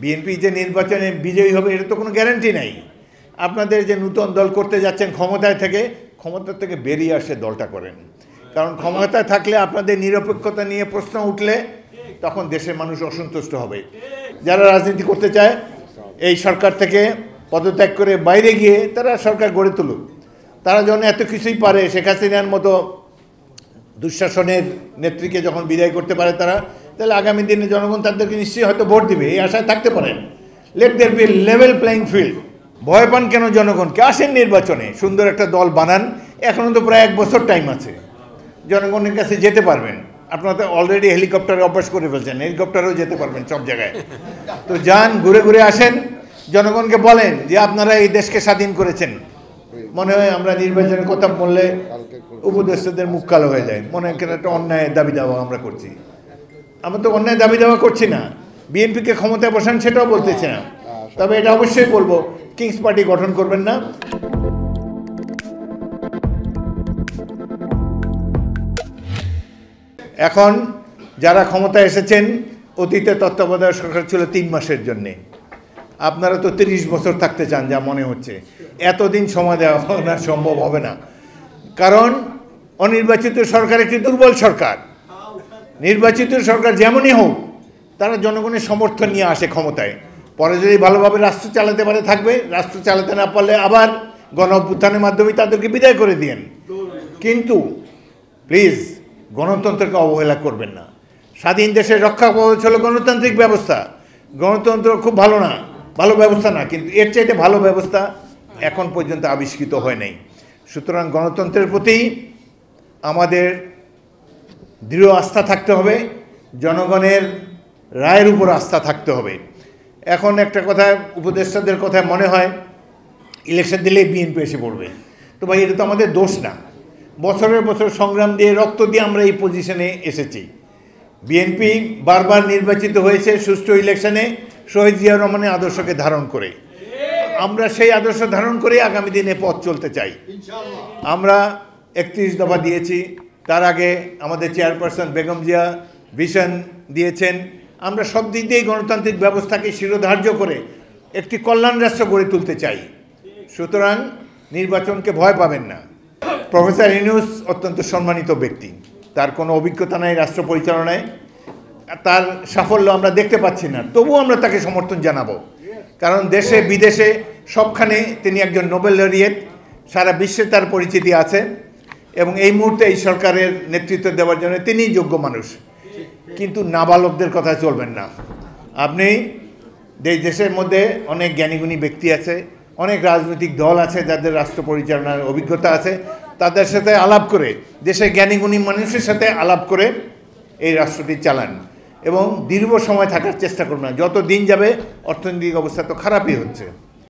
BNP যে নির্বাচনে বিজয়ী হবে এটা তো কোনো গ্যারান্টি নাই। আপনাদের যে নূতন দল করতে যাচ্ছেন ক্ষমতা থেকে বেরিয়ে আসে দলটা করেন, কারণ ক্ষমতায় থাকলে আপনাদের নিরপেক্ষতা নিয়ে প্রশ্ন উঠলে তখন দেশের মানুষ অসন্তুষ্ট হবে। যারা রাজনীতি করতে চায় এই সরকার থেকে পদত্যাগ করে বাইরে গিয়ে তারা সরকার গড়ে তুলুক। তারা যখন এত কিছুই পারে, শেখ হাসিনার মতো দুঃশাসনের নেত্রীকে যখন বিদায় করতে পারে তারা, তাহলে আগামী দিনে জনগণ তাদেরকে নিশ্চয়ই হয়তো ভোট দিবে, এই আশায় থাকতে পারেন। Let there be level playing field. ভয় পান কেন জনগণকে? আসেন নির্বাচনে, সুন্দর একটা দল বানান। এখনও তো প্রায় 1 বছর টাইম আছে, জনগণের কাছে যেতে পারবেন। আপনারা তো অলরেডি হেলিকপ্টারে অভ্যাস করে ফেলছেন, হেলিকপ্টারেও যেতে পারবেন সব জায়গায়। তো যান, ঘুরে ঘুরে আসেন, জনগণকে বলেন যে আপনারা এই দেশকে স্বাধীন করেছেন। মনে হয় আমরা নির্বাচনের কথা বললে উপদেষ্টাদের মুখ কালো হয়ে যায়, মনে হয় একটা অন্যায় দাবি দাওয়া আমরা করছি। আমরা তো অন্যায় দাবি দাওয়া করছি না, বিএনপিকে ক্ষমতায় বসান সেটাও বলতেছি না। তবে এটা অবশ্যই বলবো, কিংস পার্টি গঠন করবেন না। এখন যারা ক্ষমতায় এসেছেন, অতীতে তত্ত্বাবধায়ক সরকার ছিল 3 মাসের জন্যে, আপনারা তো 30 বছর থাকতে চান যা মনে হচ্ছে। এতদিন সময় দেওয়া না, সম্ভব হবে না, কারণ অনির্বাচিত সরকার একটি দুর্বল সরকার। নির্বাচিত সরকার যেমনই হোক, তারা জনগণের সমর্থন নিয়ে আসে ক্ষমতায়, পরে যদি ভালোভাবে রাষ্ট্র চালাতে পারে থাকবে, রাষ্ট্র চালাতে না পারলে আবার গণ অভ্যুত্থানের মাধ্যমে তাদেরকে বিদায় করে দিয়েন। কিন্তু প্লিজ গণতন্ত্রকে অবহেলা করবেন না। স্বাধীন দেশের রক্ষা কবচ হলো গণতান্ত্রিক ব্যবস্থা। গণতন্ত্র খুব ভালো না, ভালো ব্যবস্থা না, কিন্তু এর চাইতে ভালো ব্যবস্থা এখন পর্যন্ত আবিষ্কৃত হয় নাই। সুতরাং গণতন্ত্রের প্রতি আমাদের দৃঢ় আস্থা থাকতে হবে, জনগণের রায়ের উপর আস্থা থাকতে হবে। এখন একটা কথা, উপদেষ্টাদের কথায় মনে হয় ইলেকশন দিলেই বিএনপি এসে পড়বে। তো ভাই, এটা তো আমাদের দোষ না। বছরের বছর সংগ্রাম দিয়ে, রক্ত দিয়ে আমরা এই পজিশনে এসেছি। বিএনপি বারবার নির্বাচিত হয়েছে সুষ্ঠু ইলেকশনে শহীদ জিয়া রহমানের আদর্শকে ধারণ করে। আমরা সেই আদর্শ ধারণ করে আগামী দিনে পথ চলতে চাই। আমরা 31 দফা দিয়েছি, তার আগে আমাদের চেয়ারপারসন বেগম জিয়া ভিশন দিয়েছেন। আমরা সব দিক দিয়েই গণতান্ত্রিক ব্যবস্থাকে শিরোধার্য করে একটি কল্যাণ রাষ্ট্র গড়ে তুলতে চাই। সুতরাং নির্বাচনকে ভয় পাবেন না। প্রফেসর ইউনূস অত্যন্ত সম্মানিত ব্যক্তি, তার কোনো অভিজ্ঞতা নাই রাষ্ট্র পরিচালনায়, তার সাফল্য আমরা দেখতে পাচ্ছি না, তবুও আমরা তাকে সমর্থন জানাবো। কারণ দেশে বিদেশে সবখানে তিনি একজন নোবেল লরিয়েট, সারা বিশ্বে তার পরিচিতি আছে, এবং এই মুহূর্তে এই সরকারের নেতৃত্ব দেওয়ার জন্য তিনিই যোগ্য মানুষ। কিন্তু নাবালকদের কথা চলবেন না। আপনি দেশের মধ্যে অনেক জ্ঞানীগুণী ব্যক্তি আছে, অনেক রাজনৈতিক দল আছে যাদের রাষ্ট্র পরিচালনার অভিজ্ঞতা আছে, তাদের সাথে আলাপ করে, দেশের জ্ঞানীগুণী মানুষের সাথে আলাপ করে এই রাষ্ট্রটি চালান এবং দীর্ঘ সময় থাকার চেষ্টা করবেন না। যত দিন যাবে অর্থনৈতিক অবস্থা তো খারাপই হচ্ছে।